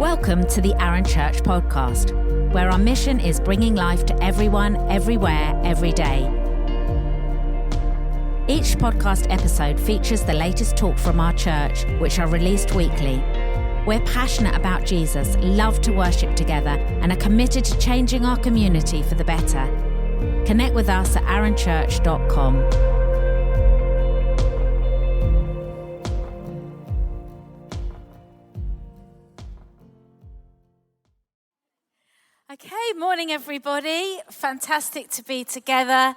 Welcome to the Arun Church podcast, where our mission is bringing life to everyone, everywhere, every day. Each podcast episode features the latest talk from our church, which are released weekly. We're passionate about Jesus, love to worship together, and are committed to changing our community for the better. Connect with us at arunchurch.com. Okay, morning everybody. Fantastic to be together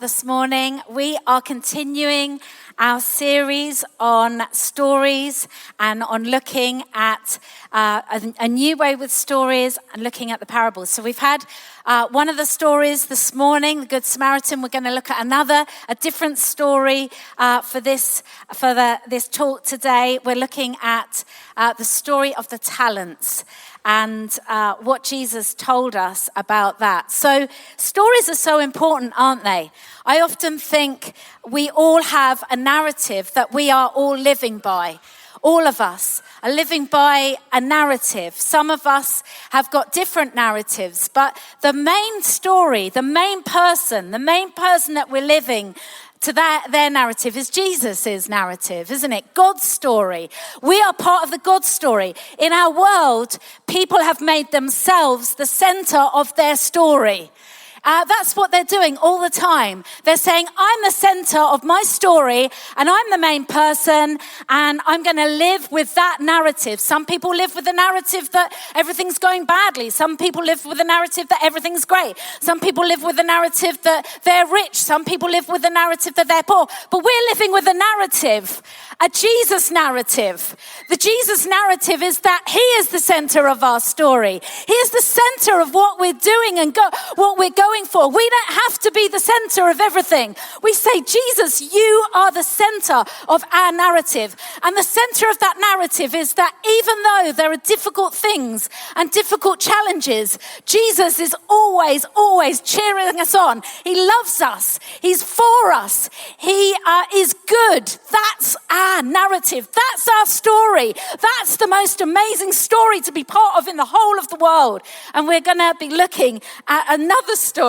this morning. We are continuing our series on stories and on looking at a new way with stories and looking at the parables. So we've had one of the stories this morning, the Good Samaritan. We're going to look at a different story for this talk today. We're looking at the story of the talents and what Jesus told us about that. So stories are so important, aren't they? I often think we all have a narrative that we are all living by. All of us are living by a narrative. Some of us have got different narratives, but the main story, the main person that we're living to their narrative is Jesus' narrative, isn't it? God's story. We are part of the God story. In our world, people have made themselves the center of their story. That's what they're doing all the time. They're saying, I'm the center of my story and I'm the main person and I'm going to live with that narrative. Some people live with the narrative that everything's going badly. Some people live with the narrative that everything's great. Some people live with the narrative that they're rich. Some people live with the narrative that they're poor. But we're living with a narrative, a Jesus narrative. The Jesus narrative is that he is the center of our story. He is the center of what we're doing and what we're going for. We don't have to be the center of everything. We say, Jesus, you are the center of our narrative. And the center of that narrative is that even though there are difficult things and difficult challenges, Jesus is always cheering us on. He loves us. He's for us. He is good. That's our narrative. That's our story. That's the most amazing story to be part of in the whole of the world. And we're going to be looking at another story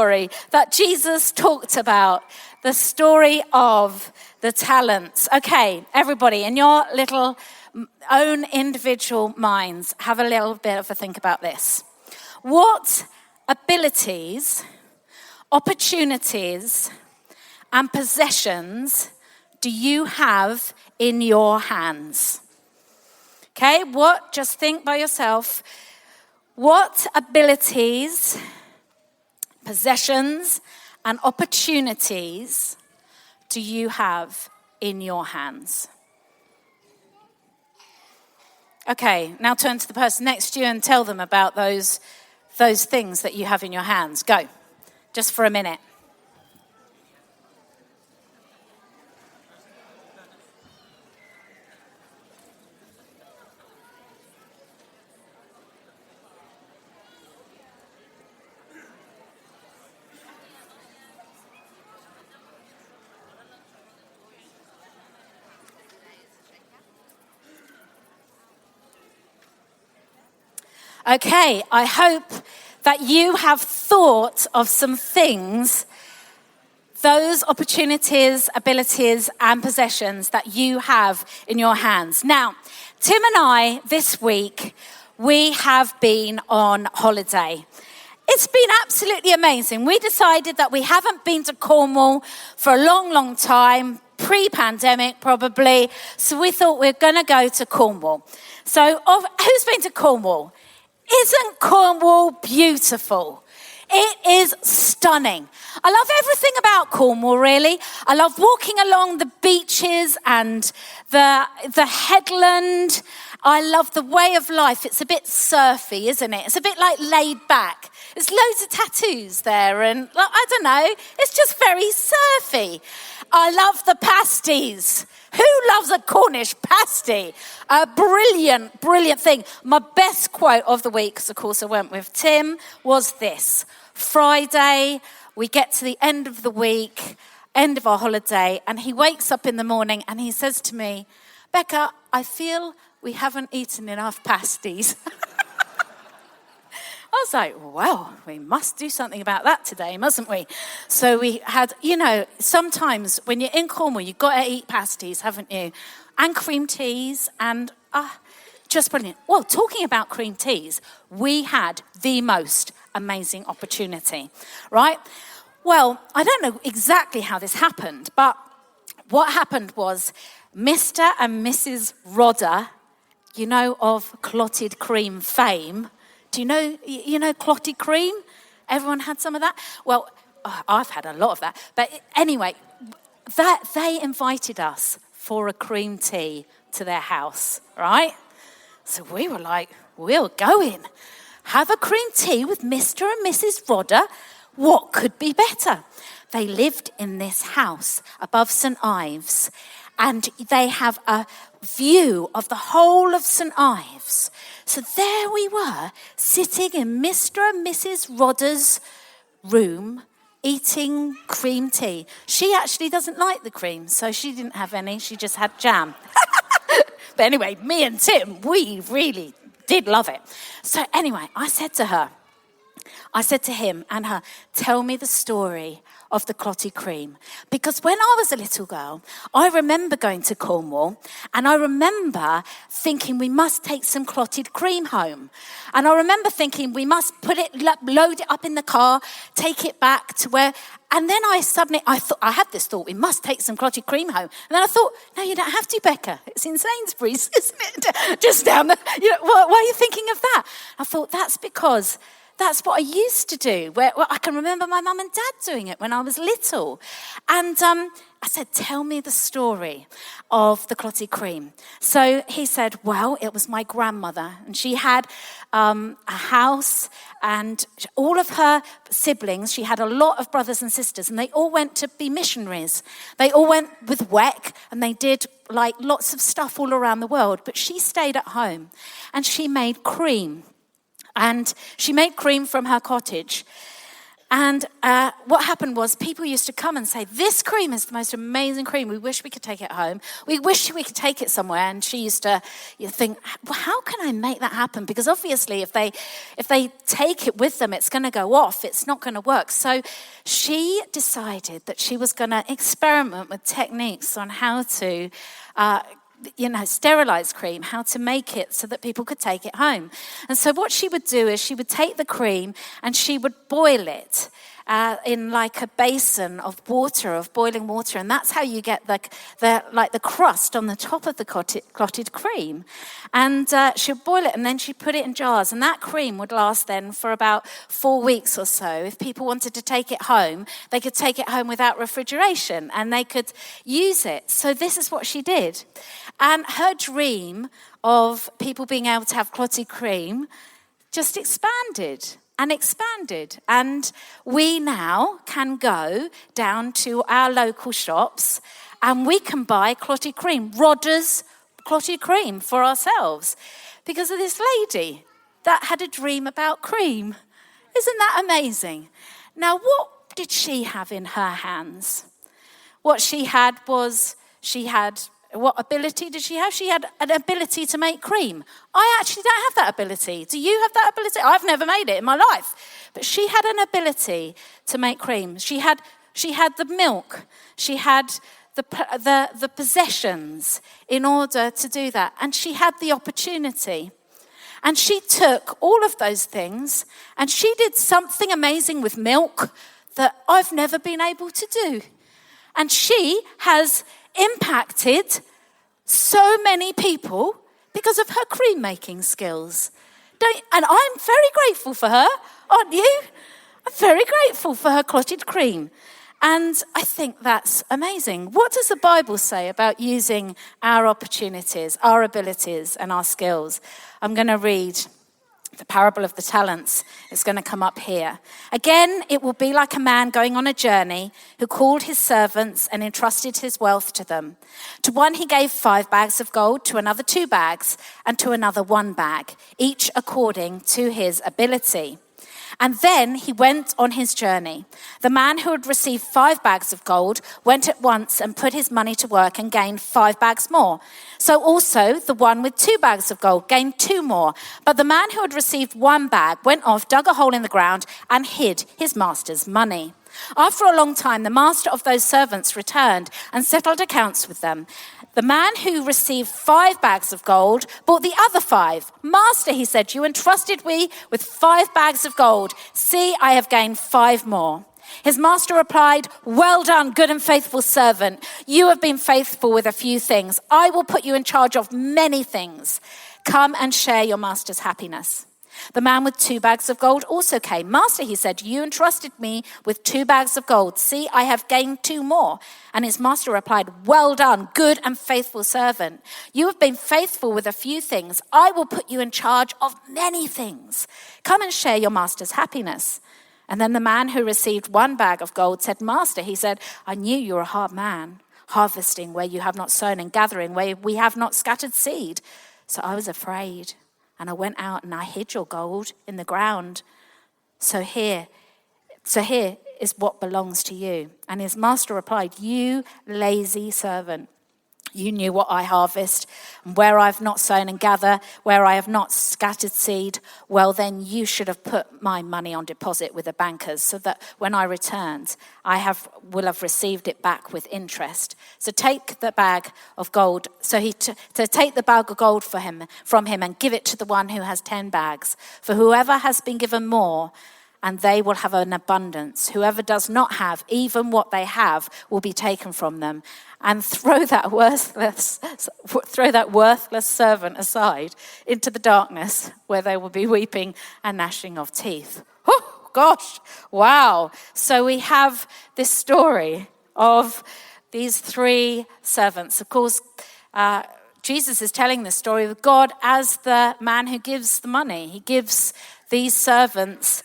that Jesus talked about, the story of the talents. Okay, everybody, in your little own individual minds, have a little bit of a think about this. What abilities, opportunities, and possessions do you have in your hands? Okay, just think by yourself. What abilities, possessions, and opportunities do you have in your hands? Okay, now turn to the person next to you and tell them about those things that you have in your hands. Go, just for a minute. Okay, I hope that you have thought of some things, those opportunities, abilities, and possessions that you have in your hands. Now, Tim and I, this week, we have been on holiday. It's been absolutely amazing. We decided that we haven't been to Cornwall for a long time, pre-pandemic probably, so we thought we're going to go to Cornwall. So, who's been to Cornwall? Isn't Cornwall beautiful? It is stunning. I love everything about Cornwall, really. I love walking along the beaches and the headland. I love the way of life. It's a bit surfy, isn't it? It's a bit like laid back. There's loads of tattoos there and I don't know, it's just very surfy. I love the pasties. Who loves a Cornish pasty? A brilliant thing. My best quote of the week, because of course I went with Tim, was this. Friday, we get to the end of the week, end of our holiday, and he wakes up in the morning and he says to me, Becca, I feel we haven't eaten enough pasties. was like, well, we must do something about that today, mustn't we? So we had, sometimes when you're in Cornwall, you've got to eat pasties, haven't you? And cream teas and just brilliant. Well, talking about cream teas, we had the most amazing opportunity, right? Well, I don't know exactly how this happened, but what happened was Mr. and Mrs. Rodder, of clotted cream fame. Do you know clotted cream? Everyone had some of that? Well, I've had a lot of that. But anyway, that they invited us for a cream tea to their house, right? So we were like, we'll go in. Have a cream tea with Mr. and Mrs. Rodder. What could be better? They lived in this house above St. Ives, and they have a view of the whole of St. Ives. So there we were, sitting in Mr. and Mrs. Rodder's room, eating cream tea. She actually doesn't like the cream, so she didn't have any. She just had jam. But anyway, me and Tim, we really did love it. So anyway, I said to him and her, tell me the story of the clotted cream. Because when I was a little girl, I remember going to Cornwall and I remember thinking we must take some clotted cream home. And I remember thinking we must load it up in the car, take it back to where... And then I had this thought, we must take some clotted cream home. And then I thought, no, you don't have to, Becca. It's in Sainsbury's, isn't it? Just down the... why are you thinking of that? I thought, that's because... That's what I used to do. I can remember my mum and dad doing it when I was little. And I said, tell me the story of the clotted cream. So he said, well, it was my grandmother. And she had a house and all of her siblings. She had a lot of brothers and sisters. And they all went to be missionaries. They all went with WEC and they did like lots of stuff all around the world. But she stayed at home and she made cream. And she made cream from her cottage. And what happened was people used to come and say, this cream is the most amazing cream. We wish we could take it home. We wish we could take it somewhere. And she used to think, well, how can I make that happen? Because obviously if they take it with them, it's going to go off. It's not going to work. So she decided that she was going to experiment with techniques on how to sterilized cream, how to make it so that people could take it home. And so what she would do is she would take the cream and she would boil it in like a basin of boiling water. And that's how you get the crust on the top of the clotted cream. And she'd boil it and then she'd put it in jars. And that cream would last then for about 4 weeks or so. If people wanted to take it home, they could take it home without refrigeration and they could use it. So this is what she did. And her dream of people being able to have clotted cream just expanded. And we now can go down to our local shops and we can buy clotted cream, Rodder's clotted cream for ourselves because of this lady that had a dream about cream. Isn't that amazing? Now, what did she have in her hands? What she had was, what ability did she have? She had an ability to make cream. I actually don't have that ability. Do you have that ability? I've never made it in my life. But she had an ability to make cream. She had the milk. She had the possessions in order to do that. And she had the opportunity. And she took all of those things and she did something amazing with milk that I've never been able to do. And she has impacted so many people because of her cream making skills. And I'm very grateful for her, aren't you? I'm very grateful for her clotted cream. And I think that's amazing. What does the Bible say about using our opportunities, our abilities, and our skills? I'm going to read the parable of the talents. It's going to come up here. Again, it will be like a man going on a journey who called his servants and entrusted his wealth to them. To one he gave 5 bags of gold, to another 2 bags, and to another 1 bag, each according to his ability. And then he went on his journey. The man who had received 5 bags of gold went at once and put his money to work and gained 5 bags more. So also the one with 2 bags of gold gained 2 more. But the man who had received 1 bag went off, dug a hole in the ground, and hid his master's money. After a long time, the master of those servants returned and settled accounts with them. The man who received 5 bags of gold bought the other 5. Master, he said, you entrusted me with 5 bags of gold. See, I have gained 5 more. His master replied, well done, good and faithful servant. You have been faithful with a few things. I will put you in charge of many things. Come and share your master's happiness. The man with 2 bags of gold also came. Master, he said, you entrusted me with 2 bags of gold. See, I have gained 2 more. And his master replied, well done, good and faithful servant. You have been faithful with a few things. I will put you in charge of many things. Come and share your master's happiness. And then the man who received 1 bag of gold said, Master, he said, I knew you were a hard man, harvesting where you have not sown and gathering where we have not scattered seed. So I was afraid. And I went out and I hid your gold in the ground. So here is what belongs to you. And his master replied, you lazy servant. You knew what I harvest, and where I have not sown and gather, where I have not scattered seed. Well, then you should have put my money on deposit with the bankers, so that when I returned, will have received it back with interest. So take the bag of gold. So take the bag of gold from him and give it to the one who has 10 bags. For whoever has been given more, and they will have an abundance. Whoever does not have, even what they have, will be taken from them. And throw that worthless servant aside into the darkness, where they will be weeping and gnashing of teeth. Oh, gosh, wow. So we have this story of these 3 servants. Of course, Jesus is telling the story of God as the man who gives the money. He gives these servants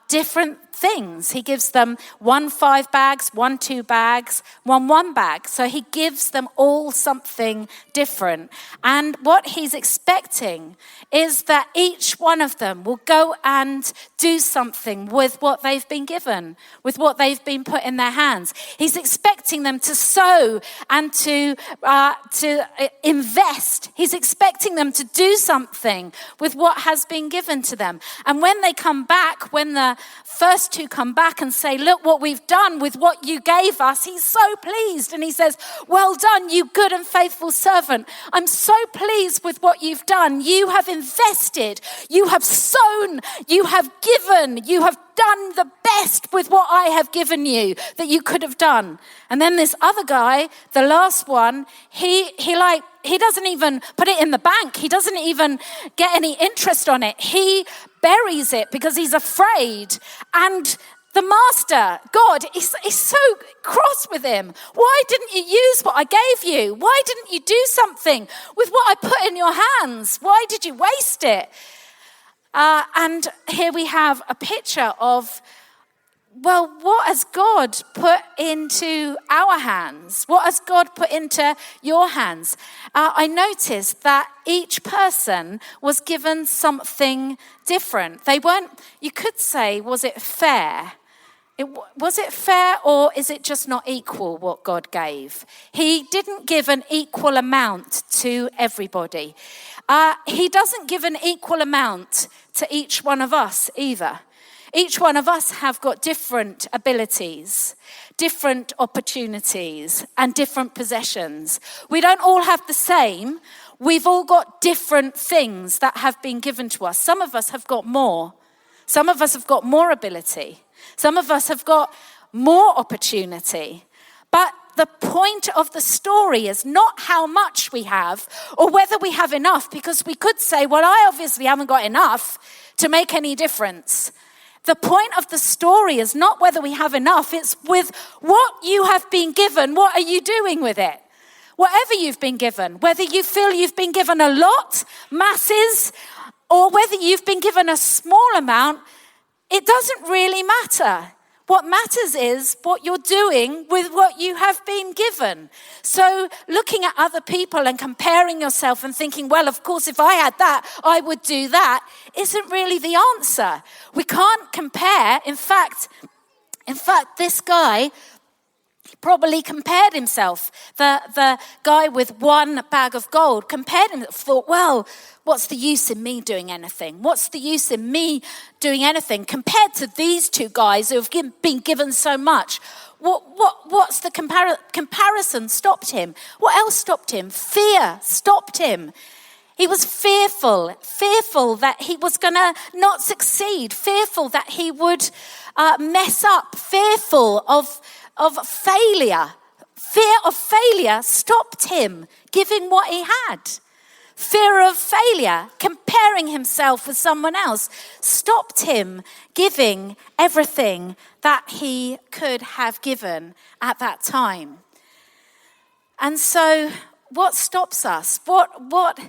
different things. He gives them 1 5 bags, 1 2 bags, 1 bag. So he gives them all something different. And what he's expecting is that each one of them will go and do something with what they've been given, with what they've been put in their hands. He's expecting them to sow and to invest. He's expecting them to do something with what has been given to them. And when they come back, when the first 2 come back and say, look what we've done with what you gave us, he's so pleased. And he says, well done, you good and faithful servant. I'm so pleased with what you've done. You have invested, you have sown, you have given, you have done the best with what I have given you that you could have done. And then this other guy, the last one, he doesn't even put it in the bank. He doesn't even get any interest on it. He buries it because he's afraid. And the master, God, is so cross with him. Why didn't you use what I gave you? Why didn't you do something with what I put in your hands? Why did you waste it? And here we have a picture of, well, what has God put into our hands? What has God put into your hands? I noticed that each person was given something different. They weren't, you could say, was it fair? Was it fair, or is it just not equal what God gave? He didn't give an equal amount to everybody. He doesn't give an equal amount to each one of us either. Each one of us have got different abilities, different opportunities, and different possessions. We don't all have the same. We've all got different things that have been given to us. Some of us have got more. Some of us have got more ability. Some of us have got more opportunity. But the point of the story is not how much we have or whether we have enough, because we could say, well, I obviously haven't got enough to make any difference. The point of the story is not whether we have enough, it's with what you have been given, what are you doing with it? Whatever you've been given, whether you feel you've been given a lot, masses, or whether you've been given a small amount, it doesn't really matter. What matters is what you're doing with what you have been given. So looking at other people and comparing yourself and thinking, well, of course, if I had that, I would do that, isn't really the answer. We can't compare. In fact, this guy probably compared himself. The guy with one bag of gold compared him, thought, well, what's the use in me doing anything? What's the use in me doing anything compared to these two guys who have been given so much? What's the comparison stopped him? What else stopped him? Fear stopped him. He was fearful that he was going to not succeed, fearful that he would mess up, fearful of failure. Fear of failure stopped him giving what he had. Fear of failure, comparing himself with someone else, stopped him giving everything that he could have given at that time. And so what stops us? What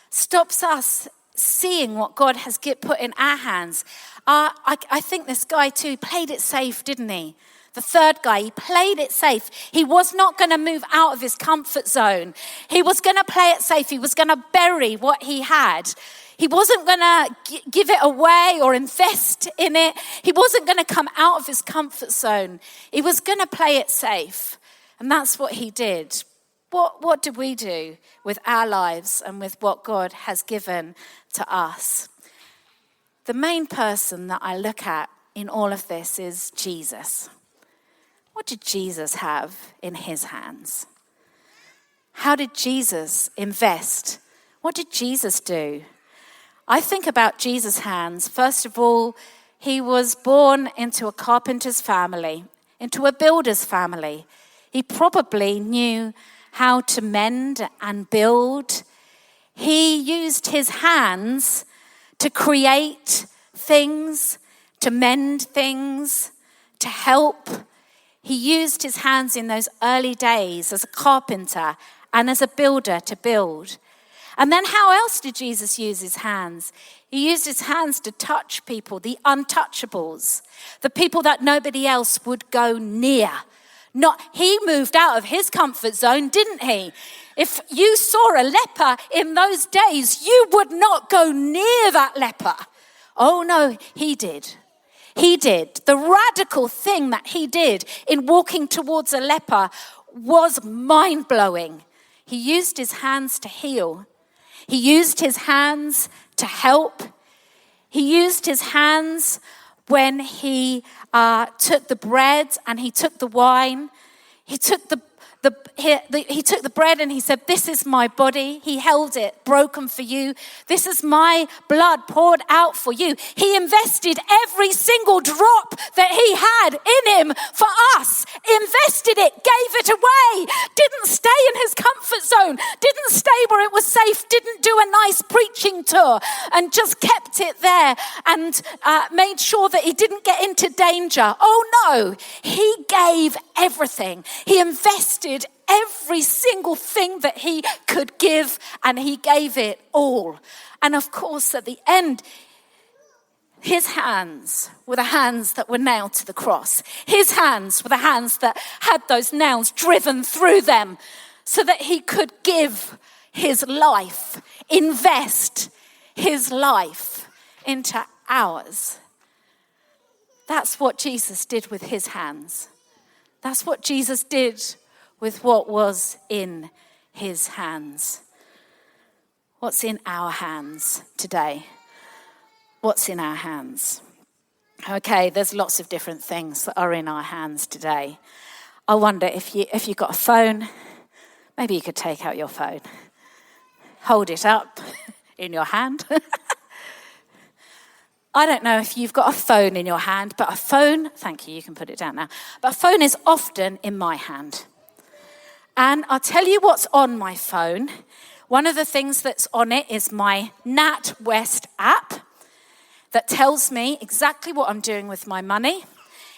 stops us seeing what God has put in our hands? I think this guy too played it safe, didn't he? The third guy, he played it safe. He was not going to move out of his comfort zone. He was going to play it safe. He was going to bury what he had. He wasn't going to give it away or invest in it. He wasn't going to come out of his comfort zone. He was going to play it safe. And that's what he did. What do we do with our lives and with what God has given to us? The main person that I look at in all of this is Jesus. What did Jesus have in his hands? How did Jesus invest? What did Jesus do? I think about Jesus' hands. First of all, he was born into a carpenter's family, into a builder's family. He probably knew how to mend and build. He used his hands to create things, to mend things, to help. He used his hands in those early days as a carpenter and as a builder to build. And then how else did Jesus use his hands? He used his hands to touch people, the untouchables, the people that nobody else would go near. He moved out of his comfort zone, didn't he? If you saw a leper in those days, you would not go near that leper. Oh no, he did. He did. The radical thing that he did in walking towards a leper was mind-blowing. He used his hands to heal. He used his hands to help. He used his hands when he took the bread and he took the wine. He took the bread and he said, "This is my body." He held it broken for you. "This is my blood poured out for you." He invested every single drop that he had in him for us. Invested it, gave it away. Didn't stay in his comfort zone. Didn't stay where it was safe. Didn't do a nice preaching tour and just kept it there and made sure that he didn't get into danger. Oh no, he gave everything. He invested every single thing that he could give, and he gave it all. And of course, at the end, his hands were the hands that were nailed to the cross. His hands were the hands that had those nails driven through them so that he could give his life, invest his life into ours. That's what Jesus did with his hands. That's what Jesus did with what was in his hands. What's in our hands today? What's in our hands? Okay, there's lots of different things that are in our hands today. I wonder if you got a phone, maybe you could take out your phone, hold it up in your hand. I don't know if you've got a phone in your hand, but a phone, thank you, you can put it down now, but a phone is often in my hand. And I'll tell you what's on my phone. One of the things that's on it is my NatWest app that tells me exactly what I'm doing with my money.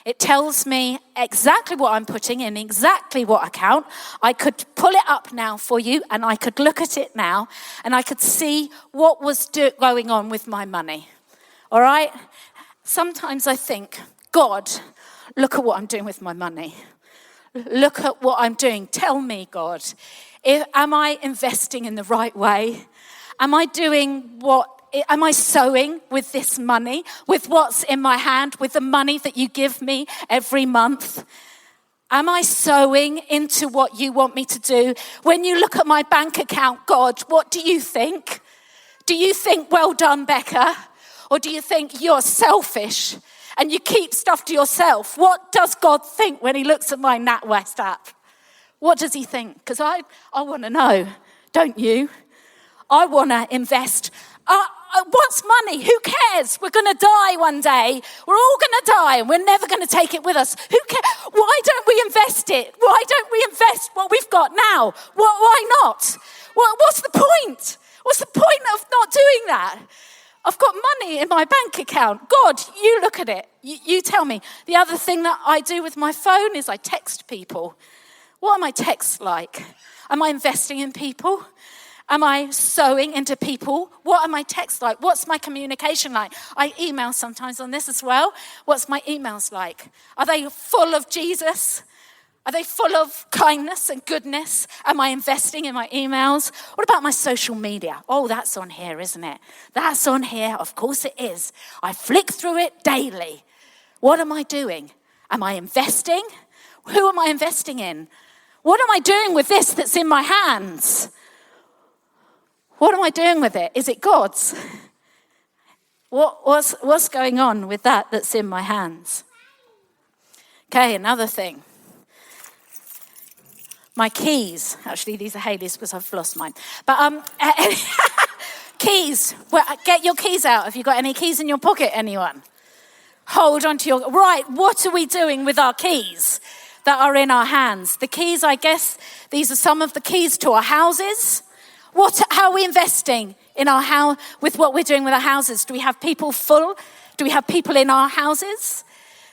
It tells me exactly what I'm putting in exactly what account. I could pull it up now for you and I could look at it now and I could see what was going on with my money. All right? Sometimes I think, God, look at what I'm doing with my money. Look at what I'm doing. Tell me, God, am I investing in the right way? Am I sowing with this money, with what's in my hand, with the money that you give me every month? Am I sowing into what you want me to do? When you look at my bank account, God, what do you think? Do you think, well done, Becca? Or do you think you're selfish and you keep stuff to yourself? What does God think when he looks at my NatWest app? What does he think? Because I want to know, don't you? I want to invest. What's money? Who cares? We're going to die one day. We're all going to die and we're never going to take it with us. Who cares? Why don't we invest it? Why don't we invest what we've got now? Why not? What's the point? What's the point of not doing that? I've got money in my bank account. God, you look at it. You tell me. The other thing that I do with my phone is I text people. What are my texts like? Am I investing in people? Am I sowing into people? What are my texts like? What's my communication like? I email sometimes on this as well. What's my emails like? Are they full of Jesus? Are they full of kindness and goodness? Am I investing in my emails? What about my social media? Oh, that's on here, isn't it? That's on here. Of course it is. I flick through it daily. What am I doing? Am I investing? Who am I investing in? What am I doing with this that's in my hands? What am I doing with it? Is it God's? What's going on with that's in my hands? Okay, another thing. My keys. Actually, these are Hayley's because I've lost mine. But keys. Well, get your keys out. Have you got any keys in your pocket, anyone? Hold on to your... Right, what are we doing with our keys that are in our hands? The keys, I guess, these are some of the keys to our houses. How are we investing in our house with what we're doing with our houses? Do we have people full? Do we have people in our houses?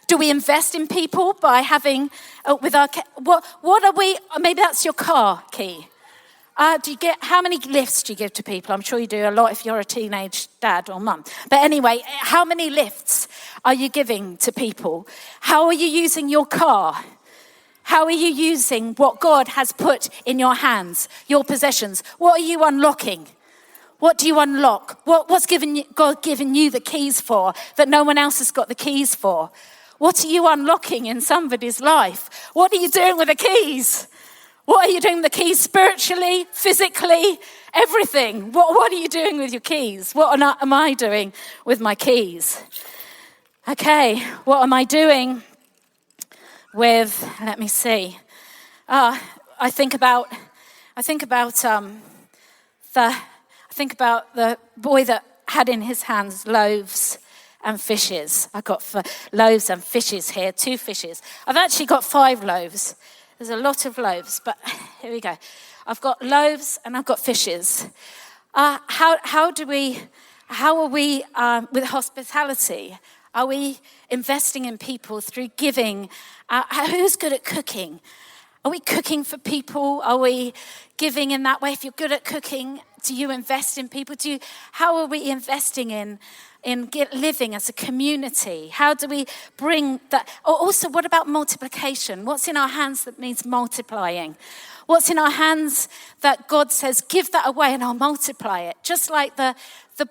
Do we invest in people by having with our what are we? Maybe that's your car key. How many lifts do you give to people? I'm sure you do a lot if you're a teenage dad or mum. But anyway, how many lifts are you giving to people? How are you using your car? How are you using what God has put in your hands, your possessions? What are you unlocking? What do you unlock? What's God given you the keys for that no one else has got the keys for? What are you unlocking in somebody's life? What are you doing with the keys? What are you doing with the keys spiritually, physically, everything? What are you doing with your keys? What am I doing with my keys? Okay, what am I doing with, let me see. I think about the boy that had in his hands loaves and fishes. I got loaves and fishes here, 2 fishes. I've actually got 5 loaves. There's a lot of loaves, but here we go. I've got loaves and I've got fishes. How are we with hospitality? Are we investing in people through giving? Who's good at cooking? Are we cooking for people? Are we giving in that way? If you're good at cooking, do you invest in people? How are we investing in living as a community? How do we bring that? Also, what about multiplication? What's in our hands that means multiplying? What's in our hands that God says, give that away and I'll multiply it? Just like the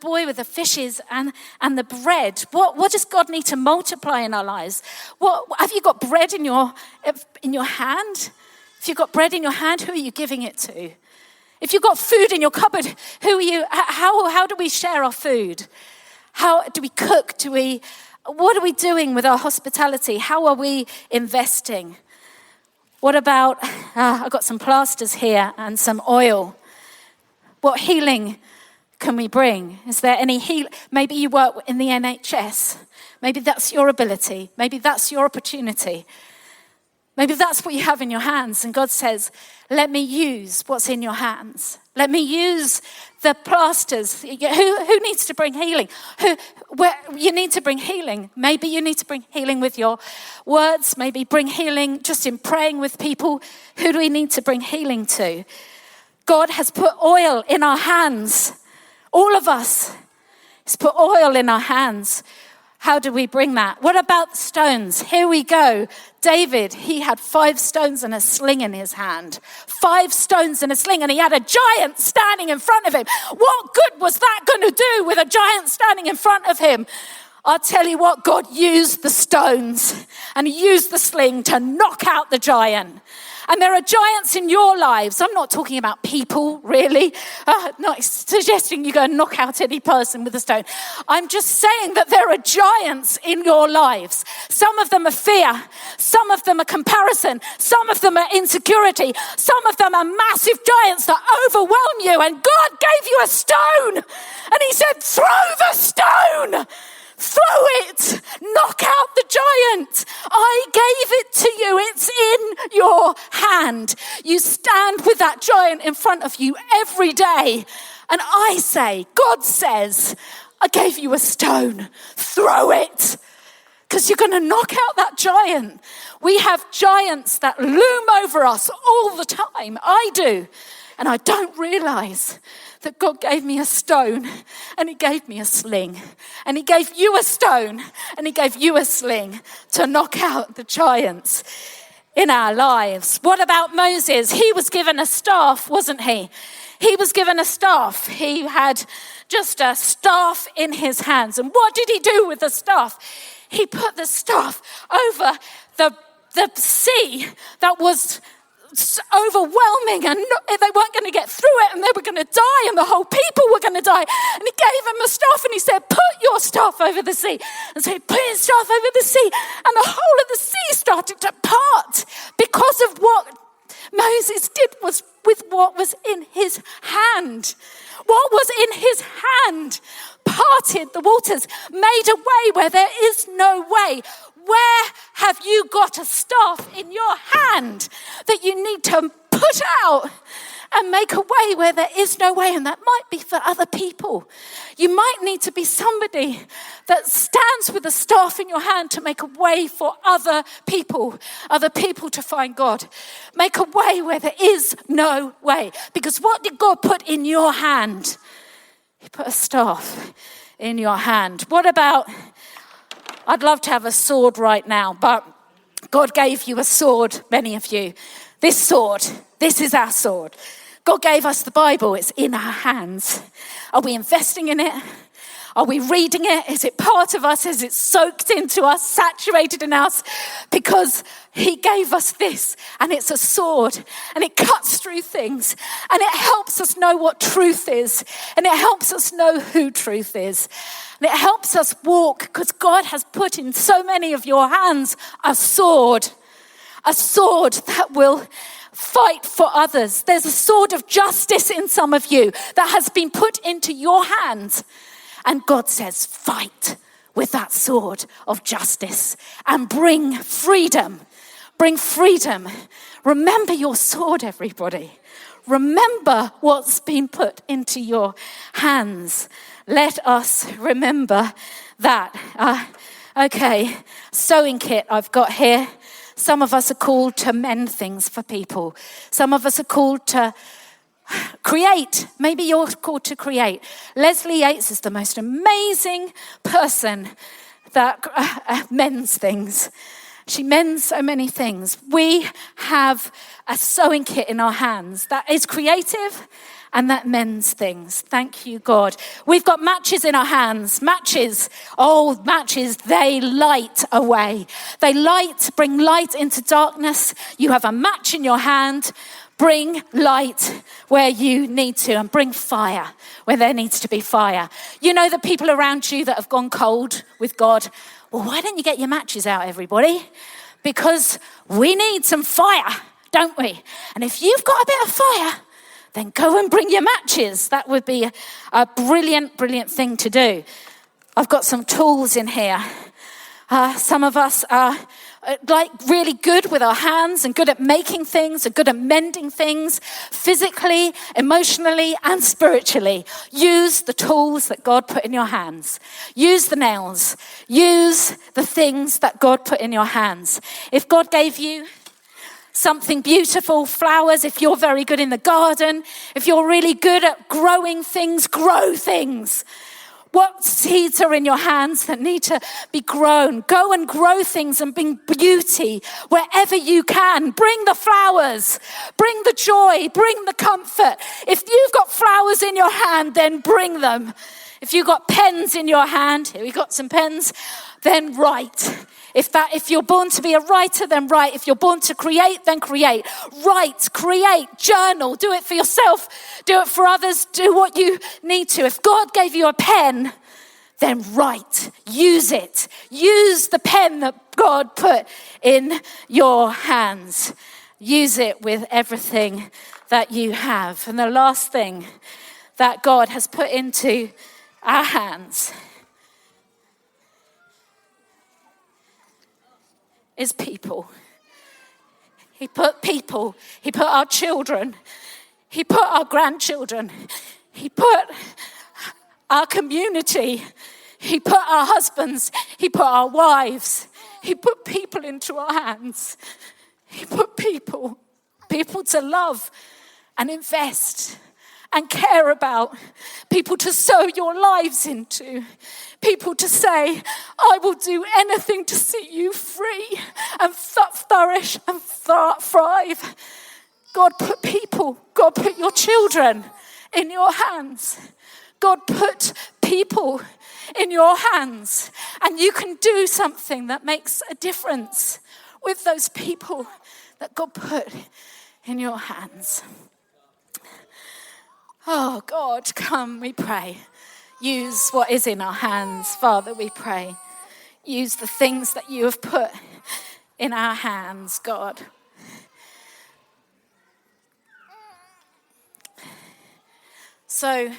boy with the fishes and the bread. What does God need to multiply in our lives? Have you got bread in your hand? If you've got bread in your hand, who are you giving it to? If you've got food in your cupboard, who are you? How do we share our food? How do we cook? What are we doing with our hospitality? How are we investing? What about, I've got some plasters here and some oil. What healing can we bring? Is there any healing? Maybe you work in the NHS. Maybe that's your ability. Maybe that's your opportunity. Maybe that's what you have in your hands. And God says, let me use what's in your hands. Let me use the plasters. Who needs to bring healing? You need to bring healing. Maybe you need to bring healing with your words. Maybe bring healing just in praying with people. Who do we need to bring healing to? God has put oil in our hands. All of us. He's put oil in our hands. How do we bring that? What about the stones? Here we go. David, he had 5 stones and a sling in his hand. 5 stones and a sling, and he had a giant standing in front of him. What good was that going to do with a giant standing in front of him? I'll tell you what, God used the stones and he used the sling to knock out the giant. And there are giants in your lives. I'm not talking about people, really. Not suggesting you go and knock out any person with a stone. I'm just saying that there are giants in your lives. Some of them are fear. Some of them are comparison. Some of them are insecurity. Some of them are massive giants that overwhelm you. And God gave you a stone. And he said, throw the stone. Throw it, knock out the giant. I gave it to you. It's in your hand. You stand with that giant in front of you every day. And I say, God says, I gave you a stone. Throw it. Because you're going to knock out that giant. We have giants that loom over us all the time. I do. And I don't realize that God gave me a stone and he gave me a sling. And he gave you a stone and he gave you a sling to knock out the giants in our lives. What about Moses? He was given a staff, wasn't he? He was given a staff. He had just a staff in his hands. And what did he do with the staff? He put the staff over the sea that was overwhelming, and they weren't going to get through it, and they were going to die, and the whole people were going to die. And he gave him a staff and he said, put your staff over the sea. And so he put his staff over the sea, and the whole of the sea started to part because of what Moses did was with what was in his hand. What was in his hand parted the waters, made a way where there is no way. Where have you got a staff in your hand that you need to put out and make a way where there is no way? And that might be for other people. You might need to be somebody that stands with a staff in your hand to make a way for other people to find God. Make a way where there is no way. Because what did God put in your hand? He put a staff in your hand. What about... I'd love to have a sword right now, but God gave you a sword, many of you. This sword, this is our sword. God gave us the Bible, it's in our hands. Are we investing in it? Are we reading it? Is it part of us? Is it soaked into us, saturated in us? Because he gave us this, and it's a sword, and it cuts through things, and it helps us know what truth is, and it helps us know who truth is, and it helps us walk, because God has put in so many of your hands a sword that will fight for others. There's a sword of justice in some of you that has been put into your hands. And God says, fight with that sword of justice and bring freedom. Bring freedom. Remember your sword, everybody. Remember what's been put into your hands. Let us remember that. Okay, sewing kit I've got here. Some of us are called to mend things for people. Some of us are called to create. Maybe you're called to create. Leslie Yates is the most amazing person that mends things. She mends so many things. We have a sewing kit in our hands that is creative and that mends things. Thank you, God. We've got matches in our hands. Matches, they light a way. They bring light into darkness. You have a match in your hand. Bring light where you need to, and bring fire where there needs to be fire. You know the people around you that have gone cold with God? Well, why don't you get your matches out, everybody? Because we need some fire, don't we? And if you've got a bit of fire, then go and bring your matches. That would be a brilliant, brilliant thing to do. I've got some tools in here. Some of us are really good with our hands and good at making things and good at mending things physically, emotionally, and spiritually. Use the tools that God put in your hands. Use the nails. Use the things that God put in your hands. If God gave you something beautiful, flowers, if you're very good in the garden, if you're really good at growing things, grow things. What seeds are in your hands that need to be grown? Go and grow things and bring beauty wherever you can. Bring the flowers, bring the joy, bring the comfort. If you've got flowers in your hand, then bring them. If you've got pens in your hand, here we got some pens, then write. If you're born to be a writer, then write. If you're born to create, then create. Write, create, journal. Do it for yourself. Do it for others. Do what you need to. If God gave you a pen, then write. Use it. Use the pen that God put in your hands. Use it with everything that you have. And the last thing that God has put into our hands is people. He put people. He put our children. He put our grandchildren. He put our community. He put our husbands. He put our wives. He put people into our hands. He put people to love and invest and care about, people to sow your lives into, people to say, I will do anything to see you free and flourish and thrive. God put people, God put your children in your hands. God put people in your hands, and you can do something that makes a difference with those people that God put in your hands. Oh God, come, we pray. Use what is in our hands, Father, we pray. Use the things that you have put in our hands, God. So,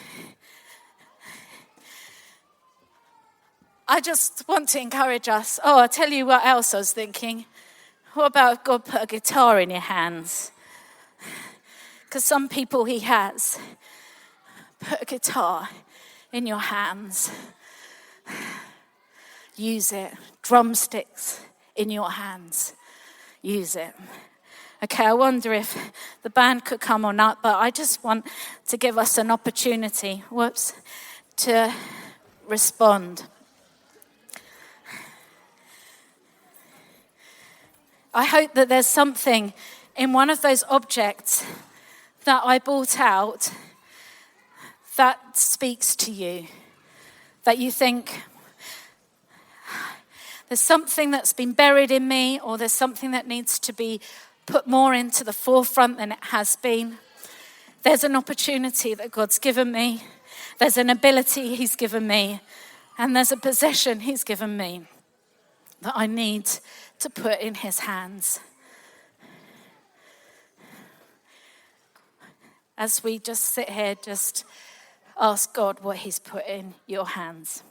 I just want to encourage us. Oh, I'll tell you what else I was thinking. What about God put a guitar in your hands? Because some people he has. Put a guitar in your hands. Use it. Drumsticks in your hands. Use it. Okay, I wonder if the band could come or not, but I just want to give us an opportunity, to respond. I hope that there's something in one of those objects that I brought out that speaks to you, that you think there's something that's been buried in me, or there's something that needs to be put more into the forefront than it has been. There's an opportunity that God's given me. There's an ability he's given me. And there's a possession he's given me that I need to put in his hands. As we just sit here, just ask God what he's put in your hands.